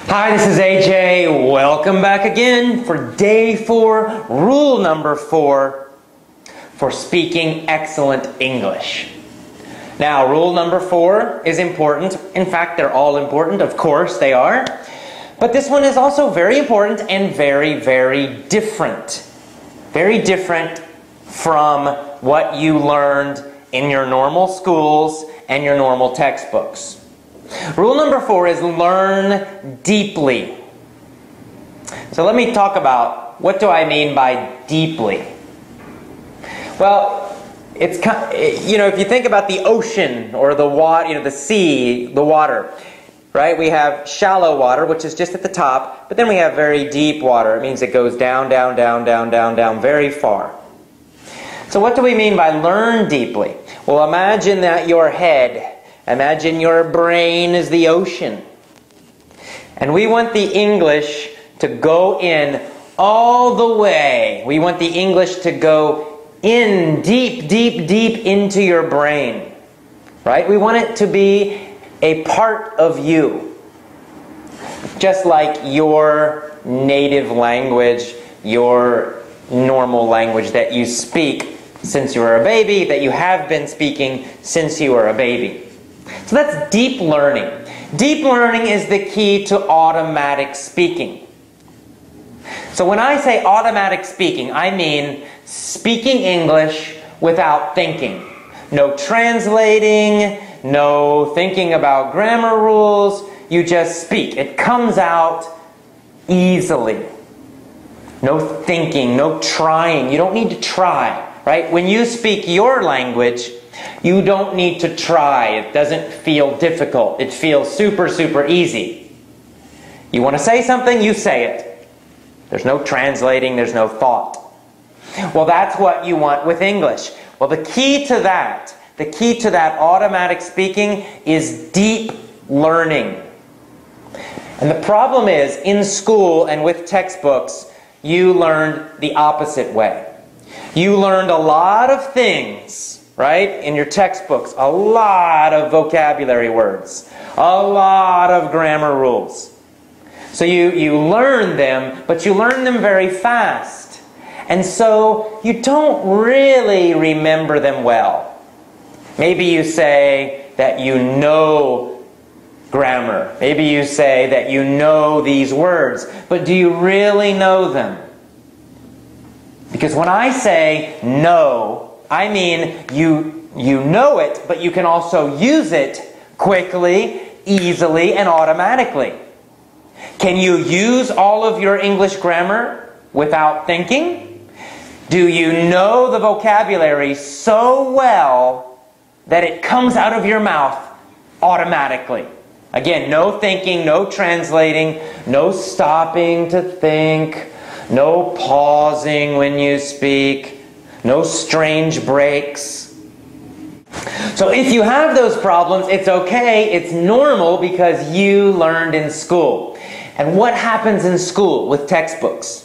Hi, this is AJ. Welcome back again for day 4, rule number 4 for speaking excellent English. Now, rule number 4 is important. In fact, they're all important. Of course, they are. But this one is also very important and very, very different. Very different from what you learned in your normal schools and your normal textbooks. Rule number 4 is learn deeply. So let me talk about what do I mean by deeply. Well, it's if you think about the ocean or the water, the sea, the water, right? We have shallow water, which is just at the top, but then we have very deep water. It means it goes down, down, down, down, down, down, very far. So what do we mean by learn deeply? Well, imagine that your head, imagine your brain is the ocean. And we want the English to go in all the way. We want the English to go in deep, deep, deep into your brain. Right? We want it to be a part of you. Just like your native language, your normal language that you speak since you were a baby, that you have been speaking since you were a baby. So that's deep learning. Deep learning is the key to automatic speaking. So when I say automatic speaking, I mean speaking English without thinking. No translating, no thinking about grammar rules. You just speak. It comes out easily. No thinking, no trying. You don't need to try, right? When you speak your language, you don't need to try. It doesn't feel difficult. It feels super, super easy. You want to say something, you say it. There's no translating, there's no thought. Well, that's what you want with English. Well, the key to that automatic speaking is deep learning. And the problem is, in school and with textbooks, you learned the opposite way. You learned a lot of things, right? In your textbooks, a lot of vocabulary words, a lot of grammar rules. So you learn them, but you learn them very fast. And so you don't really remember them well. Maybe you say that you know grammar. Maybe you say that you know these words, but do you really know them? Because when I say know, I mean you know it, but you can also use it quickly, easily, and automatically. Can you use all of your English grammar without thinking? Do you know the vocabulary so well that it comes out of your mouth automatically? Again, no thinking, no translating, no stopping to think, no pausing when you speak, no strange breaks. So if you have those problems, it's okay, it's normal because you learned in school. And what happens in school with textbooks?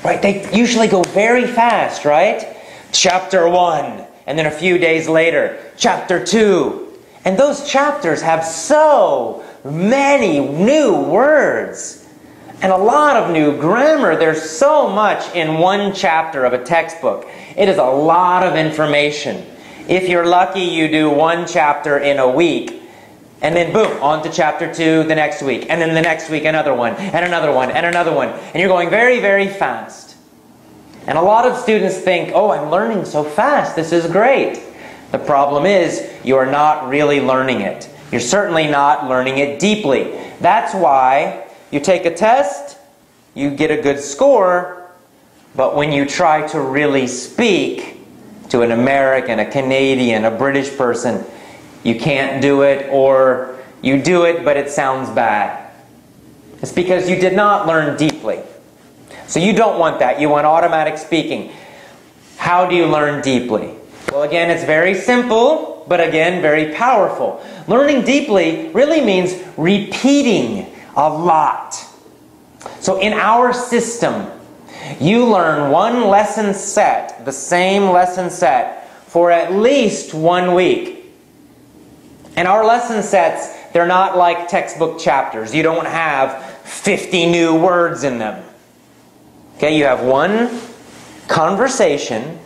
Right? They usually go very fast, right? Chapter 1, and then a few days later, Chapter 2. And those chapters have so many new words and a lot of new grammar. There's so much in one chapter of a textbook. It is a lot of information. If you're lucky, you do one chapter in a week, and then boom, on to chapter 2 the next week, and then the next week another one, and another one, and another one. And you're going very, very fast. And a lot of students think, oh, I'm learning so fast, this is great. The problem is, you're not really learning it. You're certainly not learning it deeply. That's why you take a test, you get a good score, but when you try to really speak to an American, a Canadian, a British person, you can't do it, or you do it, but it sounds bad. It's because you did not learn deeply. So you don't want that. You want automatic speaking. How do you learn deeply? Well, again, it's very simple, but again, very powerful. Learning deeply really means repeating a lot. So in our system, you learn one lesson set, the same lesson set, for at least 1 week. And our lesson sets They're not like textbook chapters. You don't have 50 new words in them. Okay, you have one conversation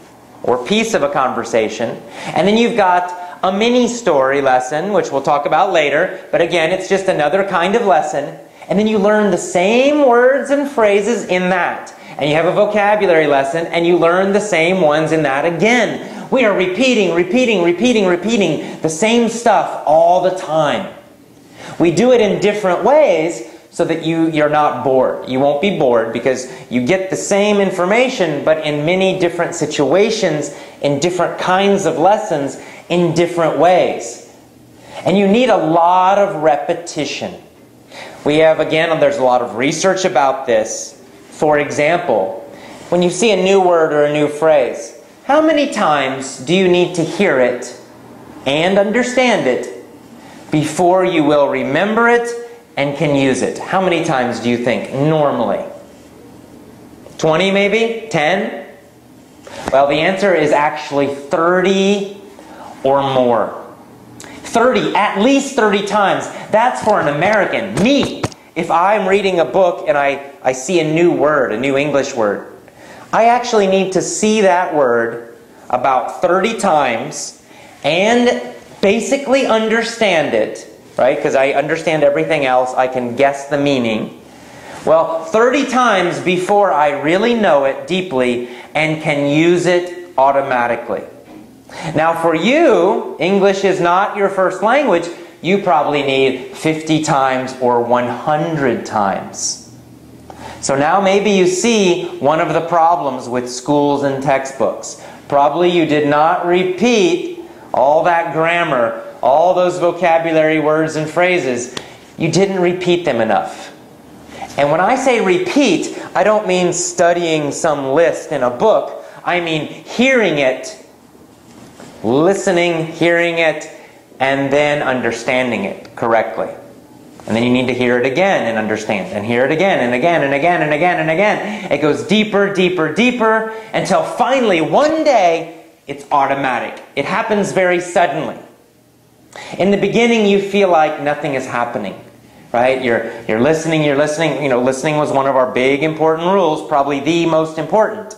or piece of a conversation, and then you've got a mini story lesson, which we'll talk about later, but again, it's just another kind of lesson, and then you learn the same words and phrases in that. And you have a vocabulary lesson, and you learn the same ones in that again. We are repeating the same stuff all the time. We do it in different ways so that you're not bored. You won't be bored because you get the same information, but in many different situations, in different kinds of lessons, in different ways. And you need a lot of repetition. We have, again, there's a lot of research about this. For example, when you see a new word or a new phrase, how many times do you need to hear it and understand it before you will remember it and can use it? How many times do you think normally? 20 maybe? 10? Well, the answer is actually 30 or more. 30, at least 30 times. That's for an American. Me, if I'm reading a book and I see a new word, a new English word, I actually need to see that word about 30 times and basically understand it, right? Because I understand everything else, I can guess the meaning. Well, 30 times before I really know it deeply and can use it automatically. Now for you, English is not your first language. You probably need 50 times or 100 times. So now maybe you see one of the problems with schools and textbooks. Probably you did not repeat all that grammar, all those vocabulary words and phrases. You didn't repeat them enough. And when I say repeat, I don't mean studying some list in a book. I mean hearing it, listening, hearing it, and then understanding it correctly. And then you need to hear it again and understand, and hear it again and again and again and again and again. It goes deeper, deeper, deeper, until finally one day it's automatic. It happens very suddenly. In the beginning you feel like nothing is happening, right? You're listening, you're listening. You know, listening was one of our big important rules, probably the most important.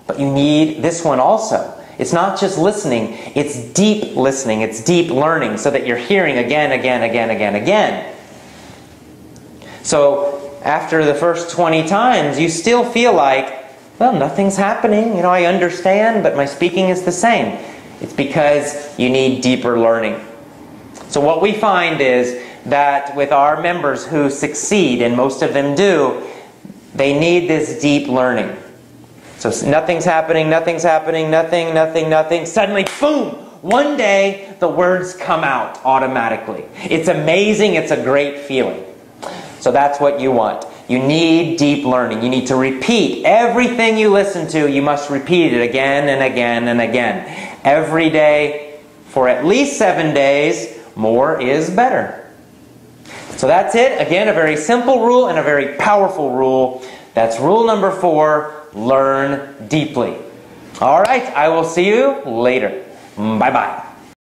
But you need this one also. It's not just listening, it's deep listening, it's deep learning, so that you're hearing again, again, again, again, again. So after the first 20 times, you still feel like, well, nothing's happening. You know, I understand, but my speaking is the same. It's because you need deeper learning. So what we find is that with our members who succeed, and most of them do, they need this deep learning. So nothing's happening, nothing's happening, nothing, nothing, nothing. Suddenly, boom! One day, the words come out automatically. It's amazing. It's a great feeling. So that's what you want. You need deep learning. You need to repeat everything you listen to. You must repeat it again and again and again. Every day for at least 7 days. More is better. So that's it. Again, a very simple rule and a very powerful rule. That's rule number 4. Learn deeply. All right, I will see you later. Bye-bye.